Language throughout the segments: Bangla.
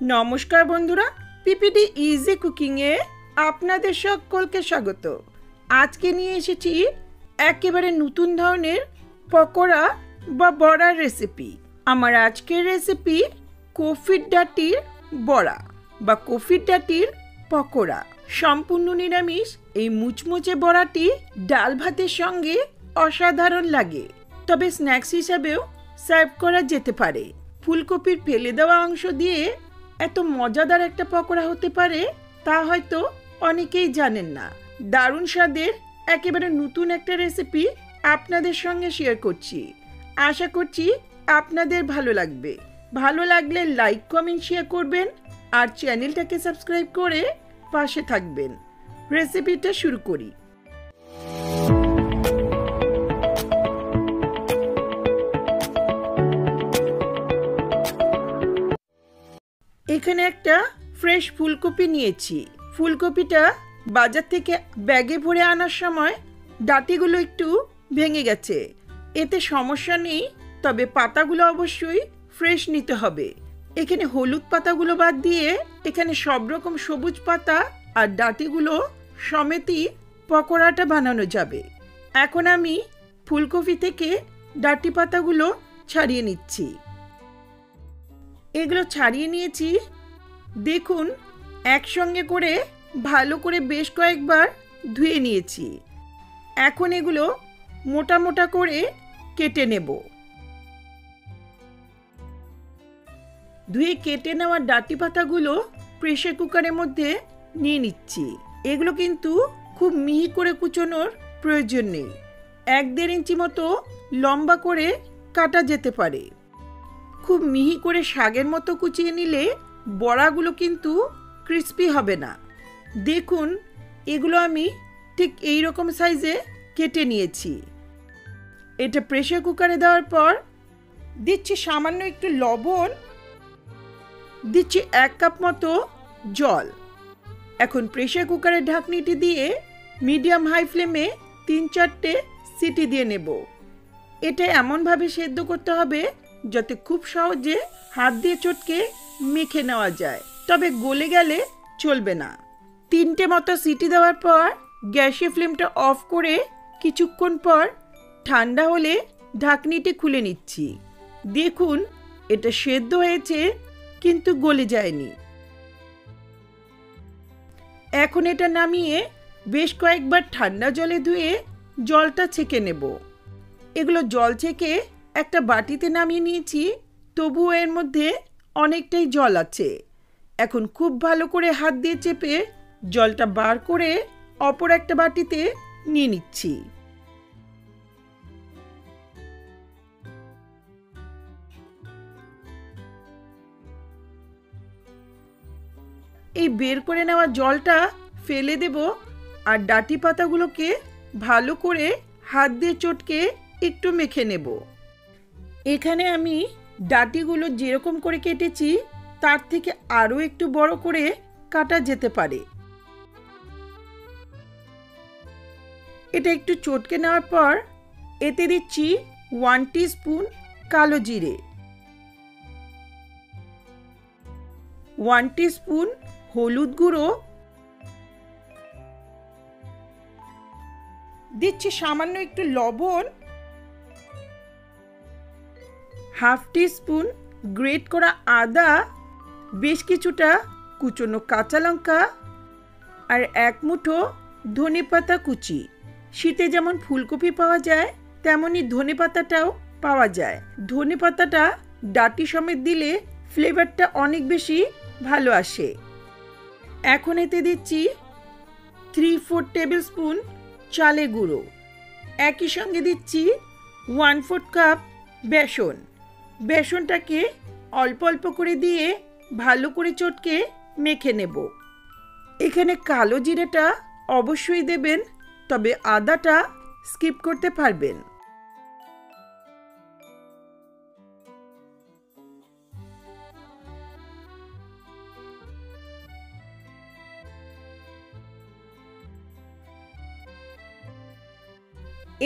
নমস্কার বন্ধুরা, পিপিডি ইজি কুকিংয়ে আপনাদের সকলকে স্বাগত। আজকে নিয়ে এসেছি একেবারে নতুন ধরনের পকোড়া বা বড়ার রেসিপি। আমার আজকের রেসিপি কফির ডাঁটির বড়া বা কফির ডাঁটির পকোড়া। সম্পূর্ণ নিরামিষ এই মুচমুচে বড়াটি ডাল ভাতের সঙ্গে অসাধারণ লাগে, তবে স্ন্যাক্স হিসাবেও সার্ভ করা যেতে পারে। ফুলকপির ফেলে দেওয়া অংশ দিয়ে এত মজাদার একটা পকোড়া হতে পারে তা হয়তো অনেকেই জানেন না। দারুণ স্বাদের একেবারে নতুন একটা রেসিপি আপনাদের সঙ্গে শেয়ার করছি। আশা করছি আপনাদের ভালো লাগবে। ভালো লাগলে লাইক কমেন্ট শেয়ার করবেন আর চ্যানেলটাকে সাবস্ক্রাইব করে পাশে থাকবেন। রেসিপিটা শুরু করি। এখানে একটা ফ্রেশ ফুলকপি নিয়েছি। ফুলকপিটা বাজার থেকে ব্যাগে ভরে আনার সময় ডাঁটিগুলো একটু ভেঙে গেছে, এতে সমস্যা নেই, তবে পাতাগুলো অবশ্যই ফ্রেশ নিতে হবে। এখানে হলুদ পাতাগুলো বাদ দিয়ে এখানে সব রকম সবুজ পাতা আর ডাঁটিগুলো সমেতই পকোড়াটা বানানো যাবে। এখন আমি ফুলকপি থেকে ডাঁটি পাতাগুলো ছাড়িয়ে নিচ্ছি। এগুলো ছাড়িয়ে নিয়েছি। দেখুন, একসঙ্গে করে ভালো করে বেশ কয়েকবার ধুয়ে নিয়েছি। এখন এগুলো মোটা মোটা করে কেটে নেব। ধুয়ে কেটে নেওয়া ডাঁটি পাতাগুলো প্রেসার কুকারের মধ্যে নিয়ে নিচ্ছি। এগুলো কিন্তু খুব মিহি করে কুচোনোর প্রয়োজন নেই, 1-1.5 ইঞ্চি মতো লম্বা করে কাটা যেতে পারে। খুব মিহি করে শাকের মতো কুচিয়ে নিলে বড়াগুলো কিন্তু ক্রিস্পি হবে না। দেখুন, এগুলো আমি ঠিক এই রকম সাইজে কেটে নিয়েছি। এটা প্রেসার কুকারে দেওয়ার পর দিচ্ছি সামান্য একটু লবণ, দিচ্ছি 1 কাপ মতো জল। এখন প্রেসার কুকারের ঢাকনিটি দিয়ে মিডিয়াম হাই ফ্লেমে 3-4টে সিটি দিয়ে নেব। এটা এমনভাবে সেদ্ধ করতে হবে যাতে খুব সহজে হাত দিয়ে চটকে মেখে নেওয়া যায়, তবে গলে গেলে চলবে না। 3টে মতো সিটি দেওয়ার পর গ্যাসের ফ্লেমটা অফ করে কিছুক্ষণ পর ঠান্ডা হলে ঢাকনিটি খুলে নিচ্ছি। দেখুন, এটা সেদ্ধ হয়েছে কিন্তু গলে যায়নি। এখন এটা নামিয়ে বেশ কয়েকবার ঠান্ডা জলে ধুয়ে জলটা ছেঁকে নেব। এগুলো জল ছেঁকে একটা বাটিতে নামিয়ে নিয়েছি, তবুও এর মধ্যে অনেকটাই জল আছে। এখন খুব ভালো করে হাত দিয়ে চেপে জলটা বার করে অপর একটা বাটিতে নিয়ে নিচ্ছি। এই বের করে নেওয়া জলটা ফেলে দেব আর ডাঁটি পাতাগুলোকে ভালো করে হাত দিয়ে চটকে একটু মেখে নেব। এখানে আমি ডাঁটিগুলো যেরকম করে কেটেছি তার থেকে আরও একটু বড় করে কাটা যেতে পারে। এটা একটু চটকে নেওয়ার পর এতে দিচ্ছি 1 টিস্পুন কালো জিরে, 1 টিস্পুন হলুদ গুঁড়ো, দিচ্ছি সামান্য একটু লবণ, 1/2 টিস্পুন গ্রেট করা আদা, বেশ কিছুটা কুচনো কাঁচা লঙ্কা আর 1 মুঠো ধনেপাতা কুচি। শীতে যেমন ফুলকপি পাওয়া যায় তেমনই ধনেপাতাটাও পাওয়া যায়। ধনেপাতাটা ডাঁটি সমেত দিলে ফ্লেভারটা অনেক বেশি ভালো আসে। এখন এতে দিচ্ছি 3/4 টেবিল স্পুন চালের গুঁড়ো। একই সঙ্গে দিচ্ছি 1/4 কাপ বেসন। বেসনটাকে অল্প অল্প করে দিয়ে ভালো করে চটকে মেখে নেব। এখানে কালো জিরেটা অবশ্যই দেবেন, তবে আদাটা স্কিপ করতে পারবেন।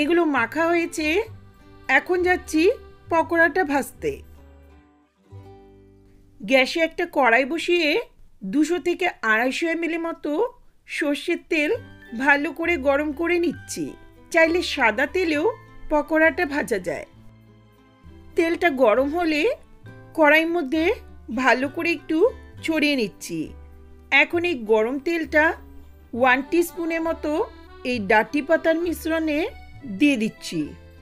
এগুলো মাখা হয়েছে, এখন যাচ্ছি পকোড়াটা ভাজতে। গ্যাসে একটা কড়াই বসিয়ে 200 থেকে 250 ml মতো সর্ষের তেল ভালো করে গরম করে নিচ্ছি। চাইলে সাদা তেলেও পকোড়াটা ভাজা যায়। তেলটা গরম হলে কড়াইয়ের মধ্যে ভালো করে একটু ছড়িয়ে নিচ্ছি। এখন এই গরম তেলটা 1 টিস্পুনের মতো এই ডাঁটি পাতার মিশ্রণে দিয়ে দিচ্ছি।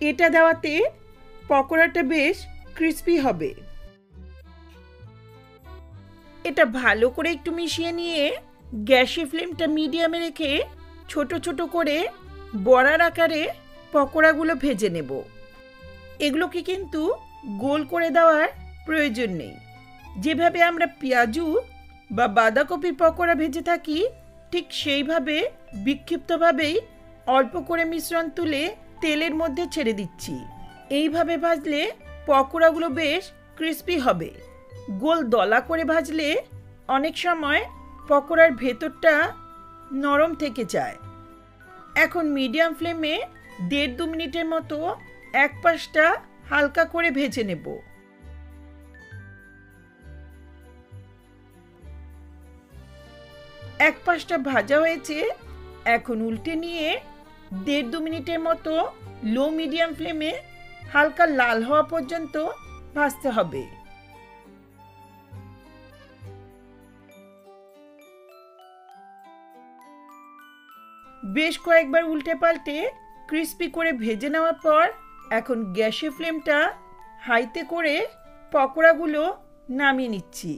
এটা দেওয়াতে পকোড়াটা বেশ ক্রিস্পি হবে। এটা ভালো করে একটু মিশিয়ে নিয়ে গ্যাসের ফ্লেমটা মিডিয়ামে রেখে ছোট ছোট করে বড়ার আকারে পকোড়াগুলো ভেজে নেব। এগুলোকে কিন্তু গোল করে দেওয়ার প্রয়োজন নেই। যেভাবে আমরা পেঁয়াজু বা বাঁধাকপির পকোড়া ভেজে থাকি ঠিক সেইভাবে বিক্ষিপ্তভাবেই অল্প করে মিশ্রণ তুলে তেলের মধ্যে ছেড়ে দিচ্ছি। এইভাবে ভাজলে পকোড়াগুলো বেশ ক্রিস্পি হবে। গোল দলা করে ভাজলে অনেক সময় পকোড়ার ভেতরটা নরম থেকে যায়। এখন মিডিয়াম ফ্লেমে 1.5-2 মিনিটের মতো এক পাশটা হালকা করে ভেজে নেব। এক পাশটা ভাজা হয়েছে, এখন উল্টে নিয়ে 1.5-2 মিনিটের মতো লো মিডিয়াম ফ্লেমে হালকা লাল হওয়া পর্যন্ত ভাজতে হবে। বেশ কয়েকবার উল্টে পাল্টে ক্রিস্পি করে ভেজে নেওয়ার পর এখন গ্যাসের ফ্লেমটা হাইতে করে পকোড়াগুলো নামিয়ে নিচ্ছি।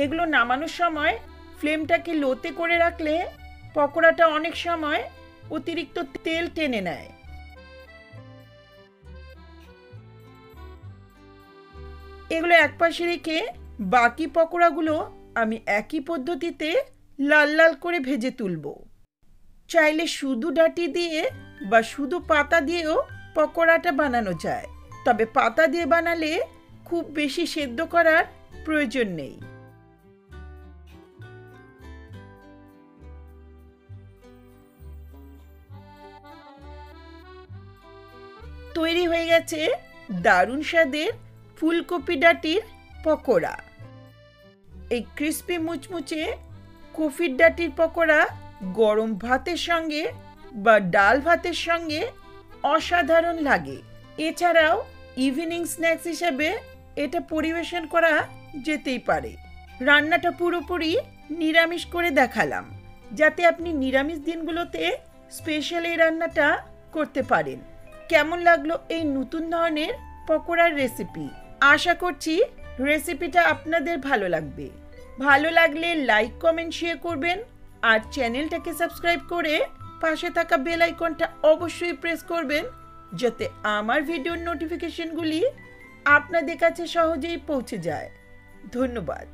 এগুলো নামানোর সময় ফ্লেমটাকে লোতে করে রাখলে পকোড়াটা অনেক সময় অতিরিক্ত তেল টেনে নেয়। এগুলো একপাশে রেখে বাকি পকোড়াগুলো আমি একই পদ্ধতিতে লাল লাল করে ভেজে তুলব। চাইলে শুধু ডাঁটি দিয়ে বা শুধু পাতা দিয়েও পকোড়াটা বানানো যায়, তবে পাতা দিয়ে বানালে খুব বেশি সেদ্ধ করার প্রয়োজন নেই। তৈরি হয়ে গেছে দারুণ স্বাদের ফুলকপি ডাঁটির পকোড়া। এই ক্রিস্পি মুচমুচে কপির ডাঁটির পকোড়া গরম ভাতের সঙ্গে বা ডাল ভাতের সঙ্গে অসাধারণ লাগে। এছাড়াও ইভিনিং স্ন্যাক্স হিসেবে এটা পরিবেশন করা যেতেই পারে। রান্নাটা পুরোপুরি নিরামিষ করে দেখালাম, যাতে আপনি নিরামিষ দিনগুলোতে স্পেশাল এই রান্নাটা করতে পারেন। কেমন লাগলো এই নতুন ধরনের পকোড়ার রেসিপি? আশা করছি রেসিপিটা আপনাদের ভালো লাগবে। ভালো লাগলে লাইক, কমেন্ট, শেয়ার করবেন আর চ্যানেলটাকে সাবস্ক্রাইব করে পাশে থাকা বেল আইকনটা অবশ্যই প্রেস করবেন, যাতে আমার ভিডিওর নোটিফিকেশনগুলি আপনাদের কাছে সহজেই পৌঁছে যায়। ধন্যবাদ।